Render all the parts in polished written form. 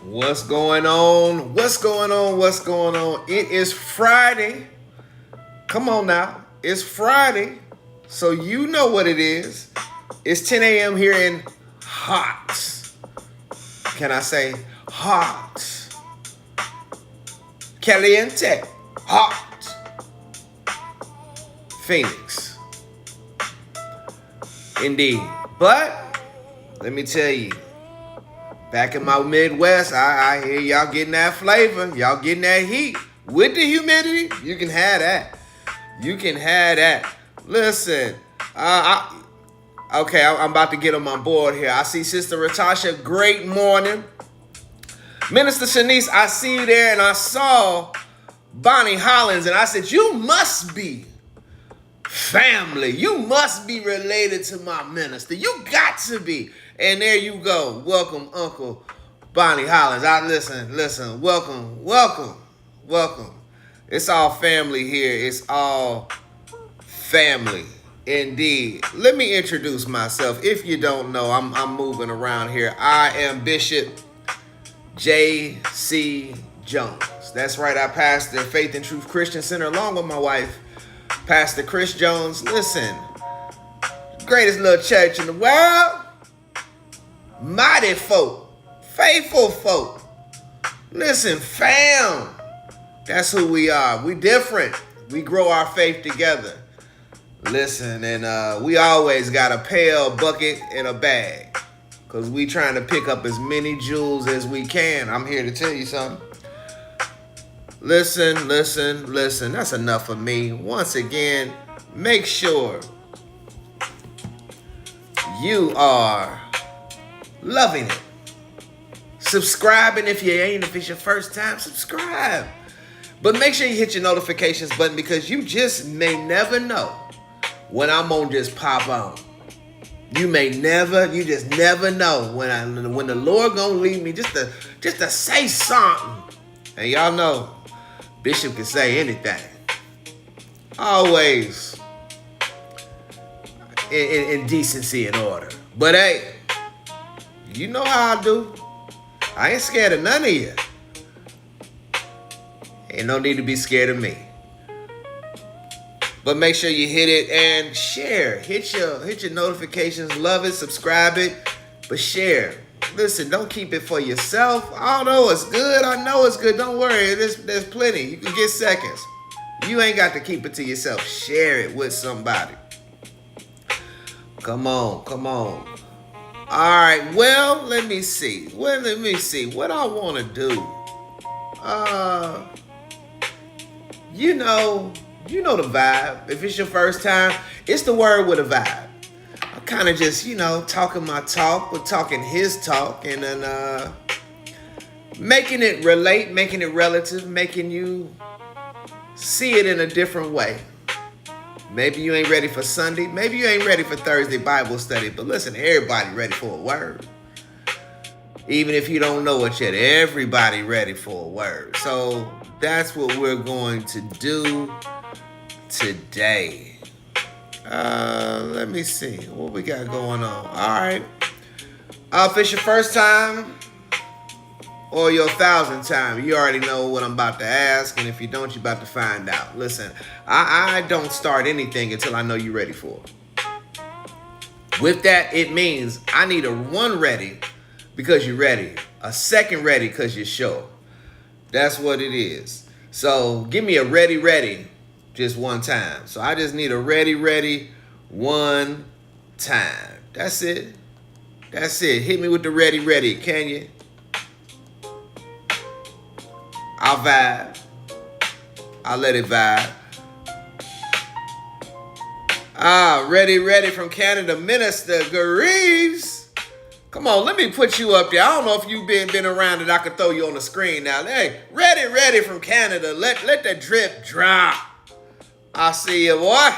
What's going on? What's going on? What's going on? It is Friday. Come on now. It's Friday. So you know what it is. It's 10 a.m. here in hot. Can I say hot? Caliente. Hot. Phoenix. Indeed. But let me tell you. Back in my Midwest, I hear y'all getting that flavor. Y'all getting that heat. With the humidity, you can have that. You can have that. Listen, I'm about to get them on board here. I see Sister Ratasha, great morning. Minister Shanice, I see you there, and I saw Bonnie Hollins, and I said, you must be family. You must be related to my minister. You got to be. And there you go. Welcome, Uncle Bonnie Hollins. Listen. Welcome. It's all family here. It's all family. Indeed. Let me introduce myself. If you don't know, I'm moving around here. I am Bishop J.C. Jones. That's right. I pastor Faith and Truth Christian Center along with my wife, Pastor Chris Jones. Listen, greatest little church in the world. Mighty folk, faithful folk. Listen, fam. That's who we are. We different. We grow our faith together. Listen, and we always got a pail, bucket, and a bag. Because we trying to pick up as many jewels as we can. I'm here to tell you something. Listen. That's enough of me. Once again, make sure you are loving it. Subscribing if you ain't. If it's your first time, subscribe. But make sure you hit your notifications button because you just may never know when I'm gonna just pop on. You just never know when the Lord gonna lead me just to say something. And y'all know Bishop can say anything. Always in decency and order. But hey, you know how I do. I ain't scared of none of you. Ain't no need to be scared of me. But make sure you hit it and share. Hit your notifications. Love it. Subscribe it. But share. Listen, don't keep it for yourself. I know it's good. I know it's good. Don't worry. There's plenty. You can get seconds. You ain't got to keep it to yourself. Share it with somebody. Come on. All right. Well, let me see. What I want to do. You know the vibe. If it's your first time, it's the word with a vibe. I'm kind of just, talking my talk, but talking his talk, and then making it relate, making it relative, making you see it in a different way. Maybe you ain't ready for Sunday. Maybe you ain't ready for Thursday Bible study. But listen, everybody ready for a word. Even if you don't know it yet, everybody ready for a word. So that's what we're going to do today. Let me see what we got going on. All right. If it's your first time or your 1,000th time, you already know what I'm about to ask. And if you don't, you're about to find out. Listen, I don't start anything until I know you're ready for it. With that, it means I need a 1 ready because you're ready. A 2nd ready because you're sure. That's what it is. So give me a ready just 1 time. So I just need a ready 1 time. That's it. Hit me with the ready, can you? I'll vibe. I'll let it vibe. Ready from Canada, Minister Greaves. Come on, let me put you up there. I don't know if you've been around and I can throw you on the screen now. Hey, ready from Canada. Let the drip drop. I see you, boy.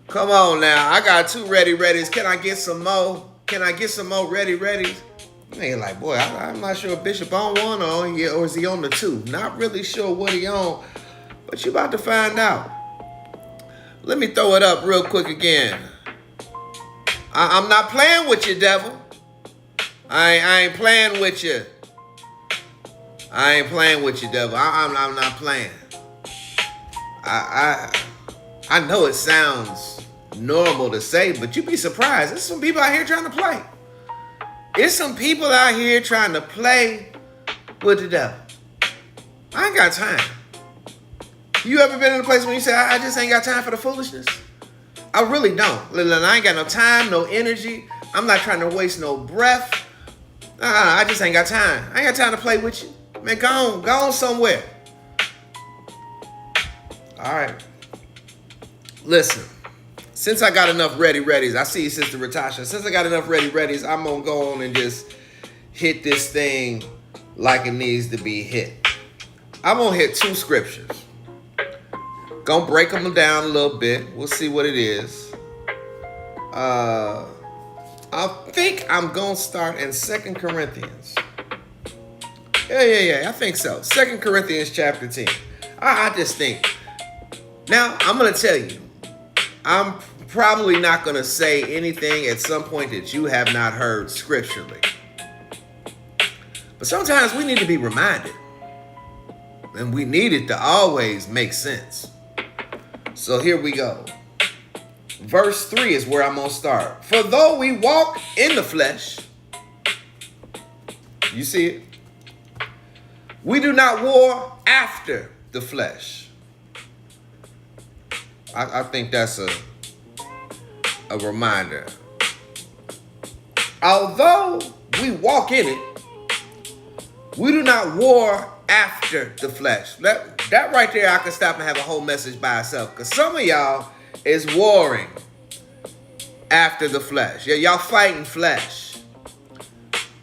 Come on now. I got 2 readies. Can I get some more? Readies? Man, like, boy, I'm not sure if Bishop on 1 or is he on the 2? Not really sure what he on, but you about to find out. Let me throw it up real quick again. I'm not playing with you, devil. I ain't playing with you. Devil. I'm not playing. I know it sounds normal to say, but you'd be surprised. There's some people out here trying to play. There's some people out here trying to play with the devil. I ain't got time. You ever been in a place when you say, I just ain't got time for the foolishness? I really don't. I ain't got no time, no energy. I'm not trying to waste no breath. I just ain't got time. I ain't got time to play with you. Man, go on somewhere. All right. Listen, since I got enough readies, I see you, Sister Ratasha. Since I got enough readies, I'm going to go on and just hit this thing like it needs to be hit. I'm going to hit 2 scriptures. Gonna break them down a little bit. We'll see what it is. I think I'm gonna start in 2 Corinthians. Yeah, I think so. 2 Corinthians chapter 10. I just think. Now, I'm gonna tell you, I'm probably not gonna say anything at some point that you have not heard scripturally. But sometimes we need to be reminded. And we need it to always make sense. So here we go. Verse 3 is where I'm going to start. For though we walk in the flesh, you see it? We do not war after the flesh. I think that's a reminder. Although we walk in it, we do not war after the flesh. That right there, I could stop and have a whole message by itself. Because some of y'all is warring after the flesh. Yeah, y'all fighting flesh.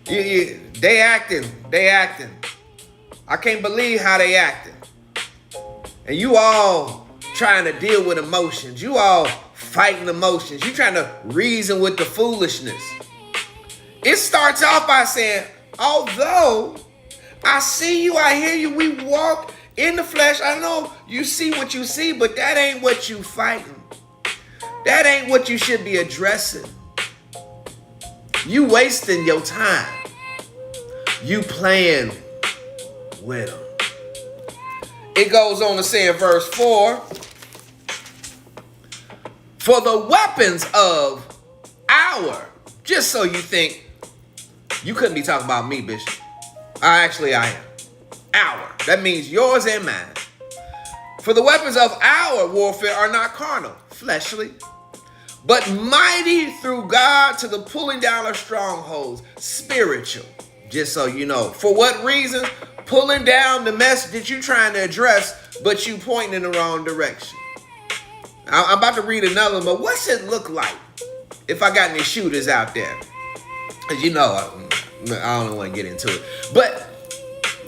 They acting. I can't believe how they acting. And you all trying to deal with emotions. You all fighting emotions. You trying to reason with the foolishness. It starts off by saying, although I see you, I hear you, we walk in the flesh. I know you see what you see, but that ain't what you fighting. That ain't what you should be addressing. You wasting your time. You playing with them. it goes on to say in verse 4, for the weapons of just so you think, you couldn't be talking about me, Bishop. I am. Our. That means yours and mine. For the weapons of our warfare are not carnal, fleshly, but mighty through God to the pulling down of strongholds, spiritual. Just so you know. For what reason? Pulling down the mess that you're trying to address, but you pointing in the wrong direction. I'm about to read another one, but what's it look like if I got any shooters out there? Because you know, I don't want to get into it. But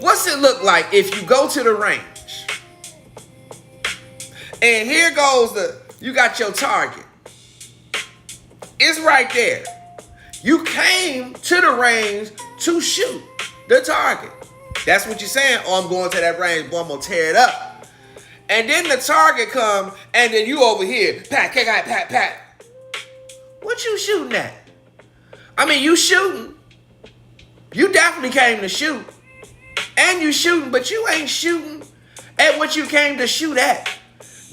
what's it look like if you go to the range? And here goes you got your target. It's right there. You came to the range to shoot the target. That's what you're saying. Oh, I'm going to that range, boy, I'm going to tear it up. And then the target come, and then you over here, pat. What you shooting at? I mean, you shooting. You definitely came to shoot. And you shooting, but you ain't shooting at what you came to shoot at.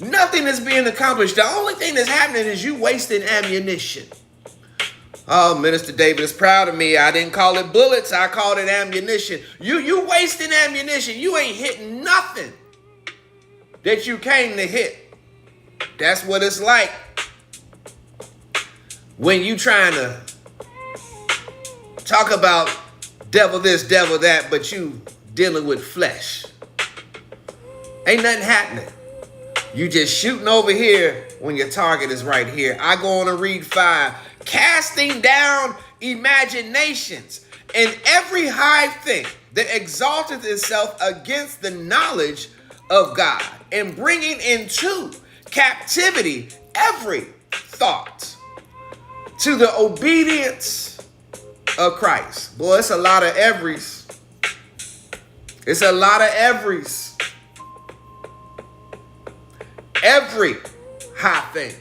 Nothing is being accomplished. The only thing that's happening is you wasting ammunition. Oh, Minister David is proud of me. I didn't call it bullets. I called it ammunition. You wasting ammunition. You ain't hitting nothing that you came to hit. That's what it's like when you trying to talk about devil this, devil that, but you dealing with flesh. Ain't nothing happening. You just shooting over here when your target is right here. I go on and read 5. Casting down imaginations and every high thing that exalteth itself against the knowledge of God, and bringing into captivity every thought to the obedience of Christ. Boy, it's a lot of everys. It's a lot of everys. Every high thing.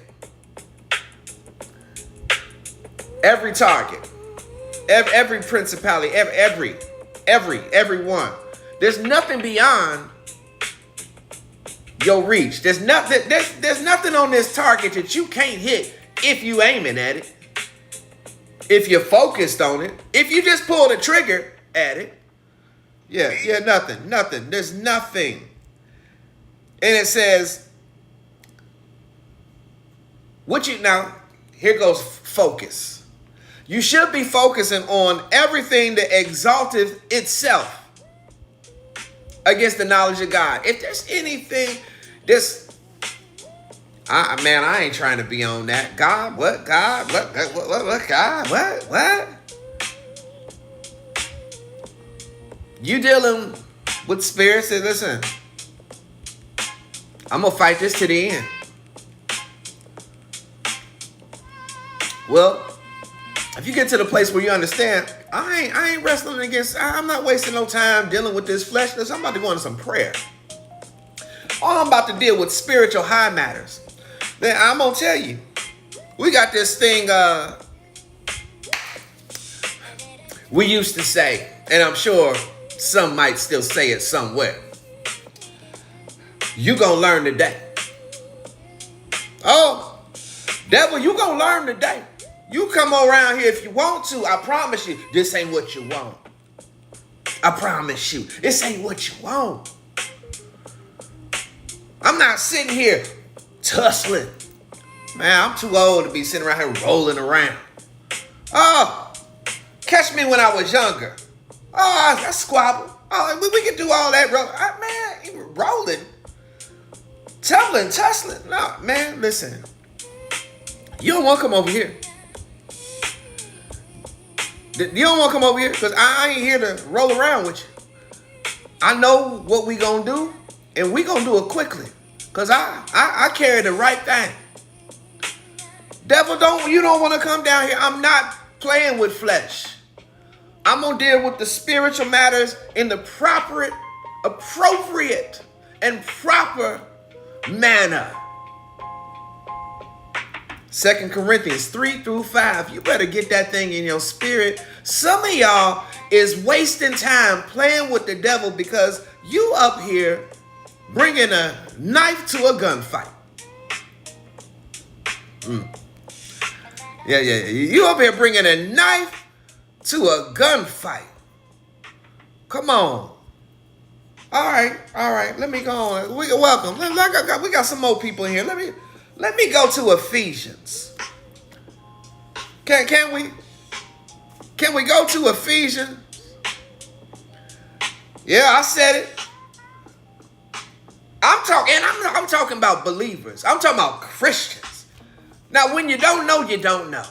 Every target. Every principality. Everyone. There's nothing beyond your reach. There's nothing on this target that you can't hit if you aiming at it. If you're focused on it. If you just pull the trigger at it. Yeah, nothing. There's nothing. And it says, now, here goes focus. You should be focusing on everything that exalteth itself against the knowledge of God. If there's anything, I ain't trying to be on that. God, what? God, what? God, what? You dealing with spirits that, listen, I'm going to fight this to the end. Well, if you get to the place where you understand, I ain't wrestling against, I'm not wasting no time dealing with this flesh. I'm about to go into some prayer. All I'm about to deal with spiritual high matters. Then I'm going to tell you, we got this thing we used to say, and I'm sure some might still say it somewhere. You going to learn today. Oh, devil, you going to learn today. You come around here if you want to. I promise you, this ain't what you want. I promise you, this ain't what you want. I'm not sitting here tussling. Man, I'm too old to be sitting around here rolling around. Oh, catch me when I was younger. Oh, I squabble. Oh, we can do all that. Man, rolling, tumbling, tussling. No, man, listen. You don't want to come over here. You don't want to come over here because I ain't here to roll around with you. I know what we going to do, and we going to do it quickly because I carry the right thing. Devil, you don't want to come down here. I'm not playing with flesh. I'm going to deal with the spiritual matters in the appropriate, and proper manner. 2 Corinthians 3-5. You better get that thing in your spirit. Some of y'all is wasting time playing with the devil because you up here bringing a knife to a gunfight. Yeah. You up here bringing a knife to a gunfight. Come on. All right. Let me go on. Welcome. We got some more people in here. Let me go to Ephesians. Can we go to Ephesians? Yeah, I said it. I'm talking about believers. I'm talking about Christians. Now, when you don't know, you don't know.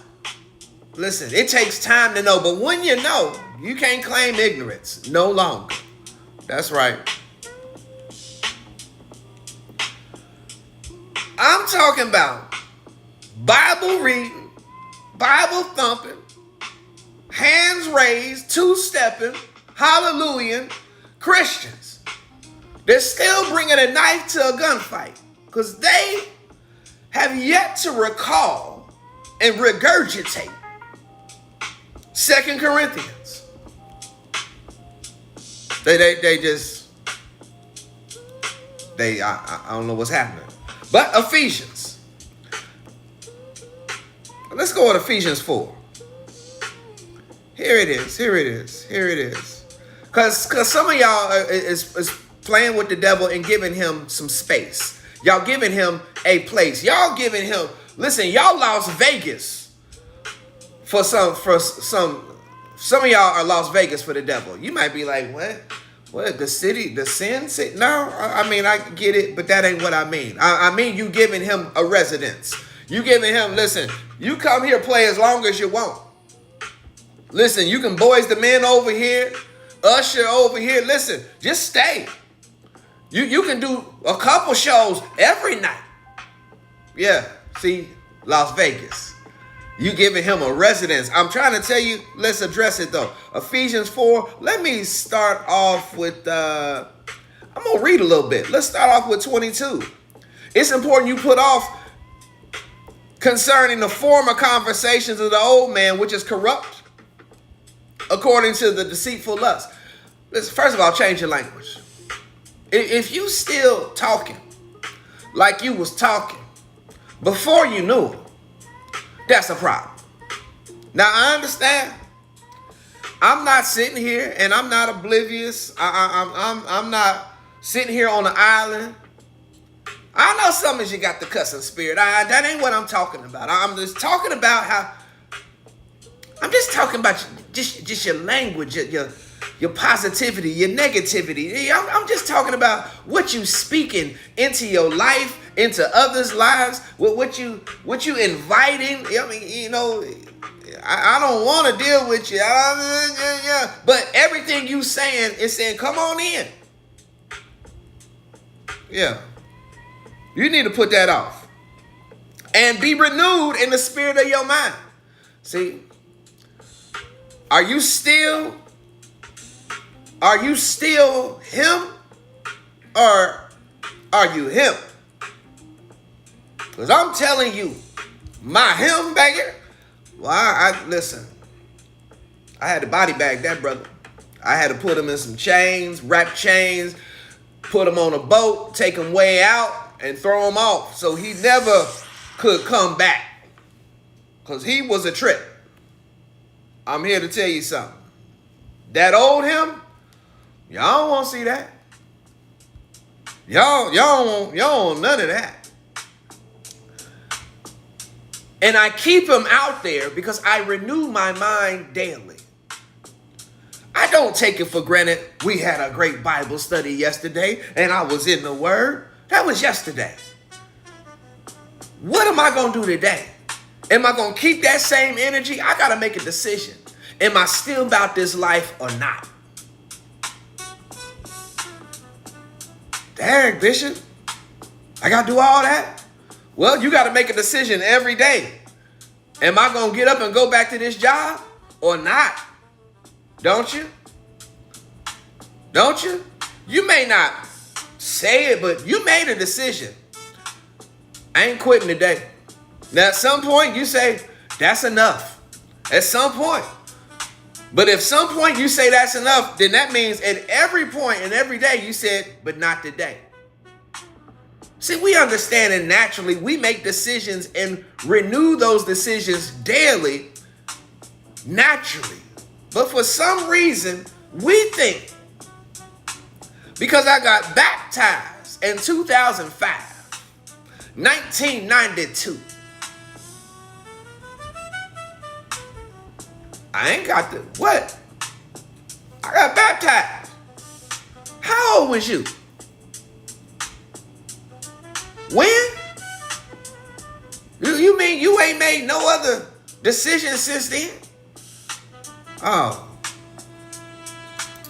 Listen, it takes time to know, but when you know, you can't claim ignorance no longer. That's right. I'm talking about Bible reading, Bible thumping, hands raised, two-stepping, hallelujah, Christians. They're still bringing a knife to a gunfight because they have yet to recall and regurgitate 2 Corinthians. I don't know what's happening. But Ephesians. Let's go with Ephesians 4. Here it is. Because some of y'all is playing with the devil and giving him some space. Y'all giving him a place. Y'all giving him, listen, y'all Las Vegas for some of y'all are Las Vegas for the devil. You might be like, what? What, the sin city? No, I mean, I get it, but that ain't what I mean. I mean, you giving him a residence. You giving him, listen, you come here, play as long as you want. Listen, you can boys the men over here, usher over here. Listen, just stay. You can do a couple shows every night. Yeah, see, Las Vegas. You giving him a residence. I'm trying to tell you, let's address it though. Ephesians 4, let me start off with, I'm going to read a little bit. Let's start off with 22. It's important you put off concerning the former conversations of the old man, which is corrupt, according to the deceitful lust. Listen, first of all, change your language. If you still talking like you was talking before you knew it, that's a problem. Now, I understand. I'm not sitting here and I'm not oblivious. I'm not sitting here on an island. I know some of you got the cussing spirit. That ain't what I'm talking about. I'm just talking about just your language, your positivity, your negativity. I'm just talking about what you speaking into your life, into others' lives, what you inviting. I mean, you know, I don't want to deal with you. But everything you saying is saying, come on in. Yeah. You need to put that off. And be renewed in the spirit of your mind. See, are you still him, or are you him? Because I'm telling you, my him back here, well, I listen, I had to body bag that brother. I had to put him in some chains, wrap chains, put him on a boat, take him way out, and throw him off so he never could come back. Because he was a trip. I'm here to tell you something. That old him, y'all don't want to see that. Y'all don't want none of that. And I keep him out there because I renew my mind daily. I don't take it for granted. We had a great Bible study yesterday and I was in the Word. That was yesterday. What am I going to do today? Am I going to keep that same energy? I got to make a decision. Am I still about this life or not? Dang, Bishop, I got to do all that? Well, you got to make a decision every day. Am I going to get up and go back to this job or not? Don't you? Don't you? You may not say it, but you made a decision. I ain't quitting today. Now, at some point, you say, that's enough. At some point. But if some point you say that's enough, then that means at every point and every day you said, but not today. See, we understand it naturally. We make decisions and renew those decisions daily, naturally. But for some reason, we think because I got baptized in 2005, 1992, I ain't got the, what? I got baptized. How old was you? When? You mean you ain't made no other decisions since then? Oh.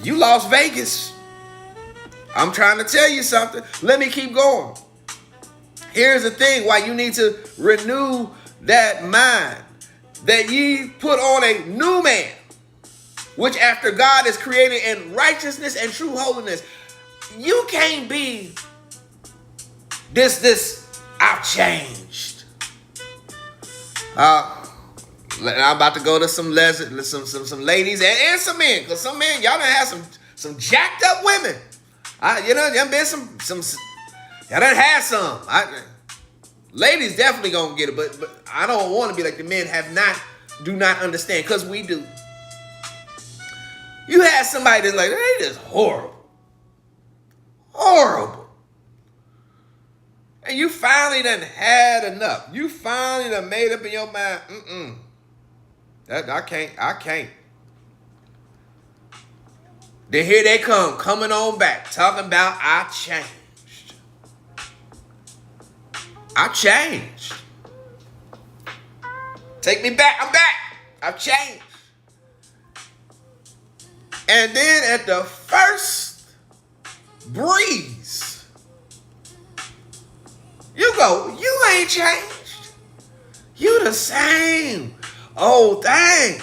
You Las Vegas. I'm trying to tell you something. Let me keep going. Here's the thing why you need to renew that mind. That ye put on a new man, which after God is created in righteousness and true holiness. You can't be this, I've changed. I'm about to go to some ladies and some men, because some men, y'all done have some jacked up women. Y'all been some y'all done had some. Ladies definitely gonna get it, but I don't want to be like the men do not understand, because we do. You had somebody that's like, they just horrible. Horrible. And you finally done had enough. You finally done made up in your mind, I can't. Then here they coming on back, talking about I changed. I changed. Take me back. I'm back. I've changed. And then at the first breeze, you go, you ain't changed. You the same old thing.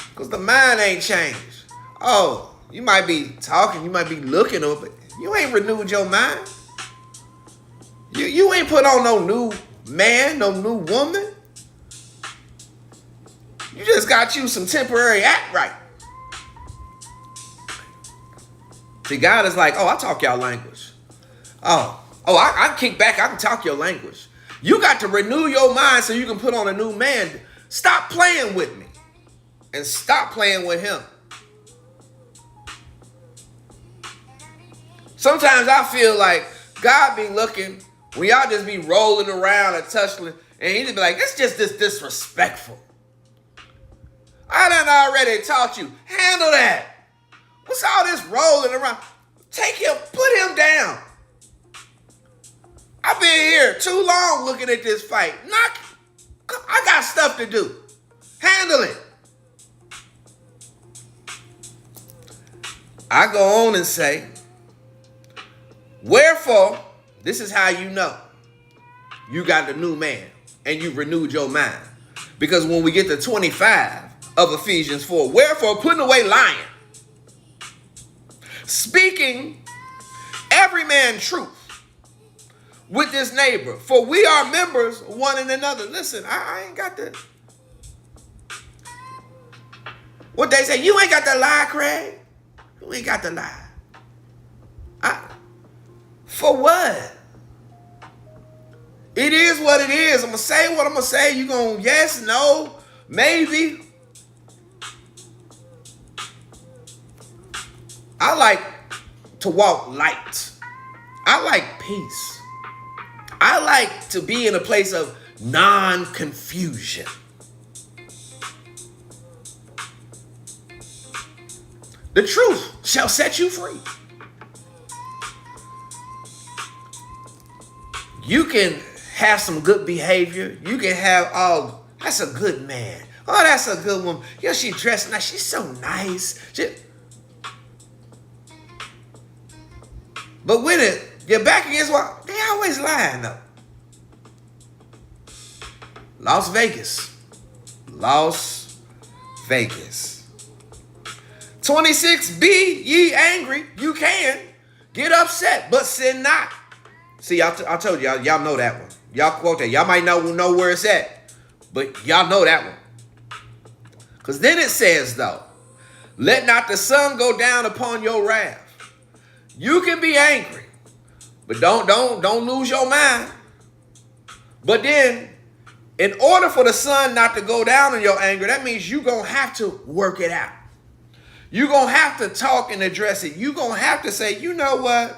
Because the mind ain't changed. Oh, you might be talking, you might be looking up, but you ain't renewed your mind. You ain't put on no new man, no new woman. You just got you some temporary act right. See, God is like, oh, I talk y'all language. I kick back, I can talk your language. You got to renew your mind so you can put on a new man. Stop playing with me and stop playing with him. Sometimes I feel like God be looking when y'all just be rolling around and tussling, and he just be like, it's just this disrespectful. I done already taught you. Handle that. What's all this rolling around? Take him, put him down. I've been here too long looking at this fight. I got stuff to do. Handle it. I go on and say, wherefore, this is how you know you got the new man and you renewed your mind. Because when we get to 25 of Ephesians 4, wherefore, putting away lying, speaking every man truth with his neighbor, for we are members one in another. Listen, I ain't got the, what they say, you ain't got the lie, Craig. You ain't got the lie. For what? It is what it is. I'm going to say what I'm going to say. You going to yes, no, maybe. I like to walk light. I like peace. I like to be in a place of non-confusion. The truth shall set you free. You can have some good behavior. You can have, oh, that's a good man. Oh, that's a good woman. Yeah, she dressed nice. She's so nice. But when you're back against what? They always lying though. Las Vegas. 26, be ye angry. You can get upset, but sin not. See, I told y'all know that one. Y'all quote that. Y'all might know where it's at, but y'all know that one. Because then it says, though, let not the sun go down upon your wrath. You can be angry, But don't lose your mind. But then, in order for the sun not to go down in your anger, that means you're going to have to work it out. You're going to have to talk and address it. You're going to have to say, you know what?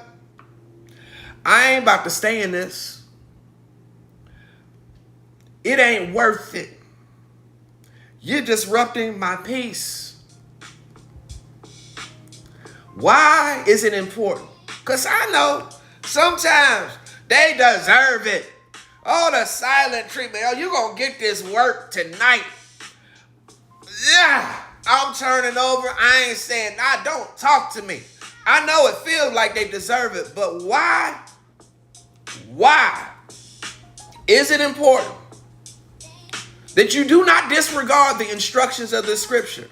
I ain't about to stay in this. It ain't worth it. You're disrupting my peace. Why is it important? Because I know sometimes they deserve it. Oh, the silent treatment. Oh, you're going to get this work tonight. Yeah, I'm turning over. I ain't saying, nah, don't talk to me. I know it feels like they deserve it, but why? Why is it important that you do not disregard the instructions of the scripture?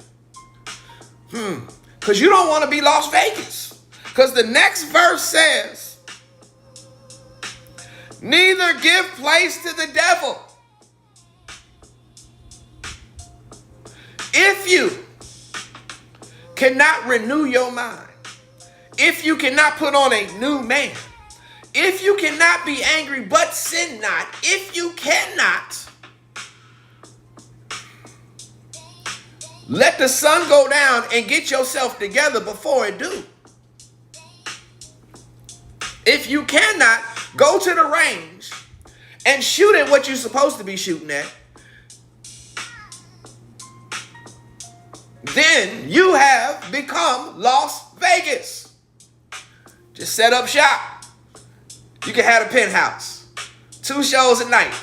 Because you don't want to be Las Vegas. Because the next verse says, neither give place to the devil. If you cannot renew your mind, if you cannot put on a new man, if you cannot be angry but sin not, if you cannot let the sun go down and get yourself together before it do. If you cannot go to the range and shoot at what you're supposed to be shooting at, then you have become Las Vegas. Just set up shop. You can have a penthouse. 2 shows a night.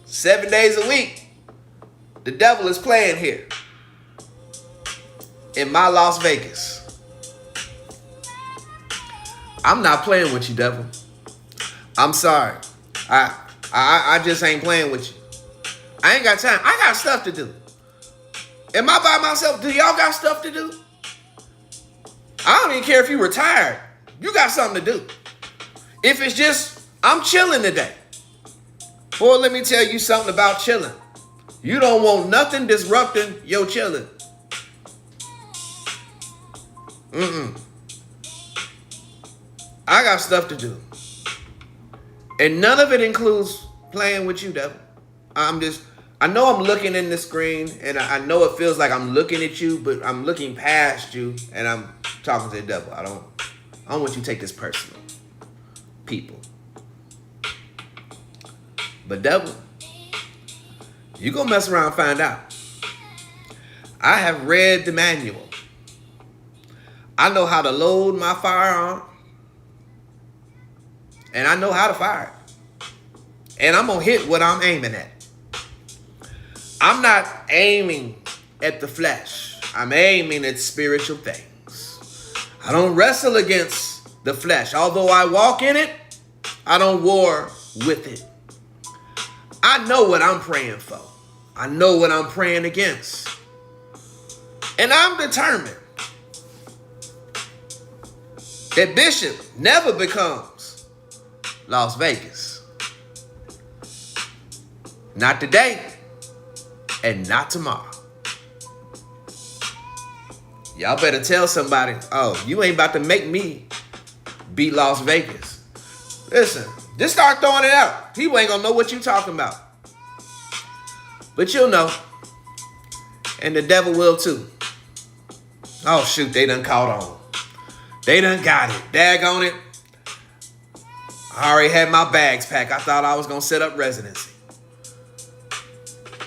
7 days a week. The devil is playing here. In my Las Vegas. I'm not playing with you, devil. I'm sorry. I just ain't playing with you. I ain't got time. I got stuff to do. Am I by myself? Do y'all got stuff to do? I don't even care if you retired. You got something to do. If it's just, I'm chilling today. Boy, let me tell you something about chilling. You don't want nothing disrupting your chilling. I got stuff to do. And none of it includes playing with you, devil. I know I'm looking in the screen, and I know it feels like I'm looking at you, but I'm looking past you, and I'm talking to the devil. I don't want you to take this personal, people. But devil, you gonna mess around and find out. I have read the manual. I know how to load my firearm, and I know how to fire it. And I'm gonna hit what I'm aiming at. I'm not aiming at the flesh. I'm aiming at spiritual things. I don't wrestle against the flesh. Although I walk in it, I don't war with it. I know what I'm praying for. I know what I'm praying against. And I'm determined that Bishop never becomes Las Vegas. Not today. And not tomorrow. Y'all better tell somebody, oh, you ain't about to make me beat Las Vegas. Listen, just start throwing it out. People ain't gonna know what you talking about. But you'll know. And the devil will too. Oh, shoot, they done caught on. They done got it. Daggone it. I already had my bags packed. I thought I was gonna set up residency.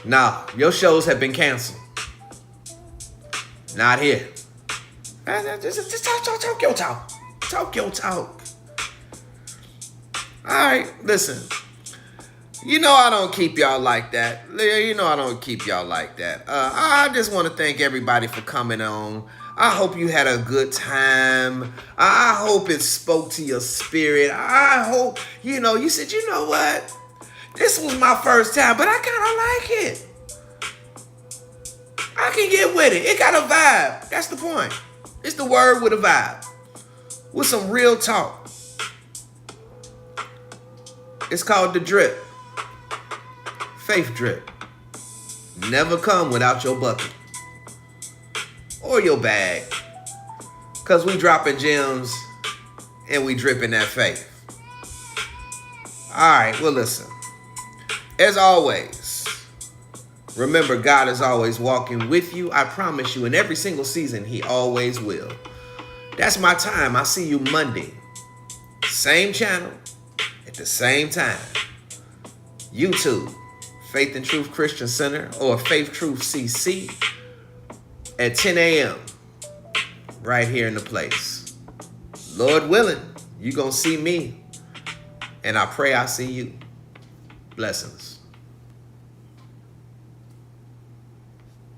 Nah, your shows have been canceled. Not here. Just talk your talk. Talk your talk. All right, listen. You know I don't keep y'all like that. You know I don't keep y'all like that. I just want to thank everybody for coming on. I hope you had a good time. I hope it spoke to your spirit. I hope, you said, you know what? This was my first time, but I kind of like it. I can get with it. It got a vibe. That's the point. It's the word with a vibe. With some real talk. It's called the drip. Faith drip. Never come without your bucket. Or your bag. Because we dropping gems and we dripping that faith. right, well, listen. As always, remember, God is always walking with you. I promise you, in every single season, he always will. That's my time. I'll see you Monday. Same channel, at the same time. YouTube, Faith and Truth Christian Center, or Faith Truth CC, at 10 a.m. right here in the place. Lord willing, you're going to see me, and I pray I see you. Blessings.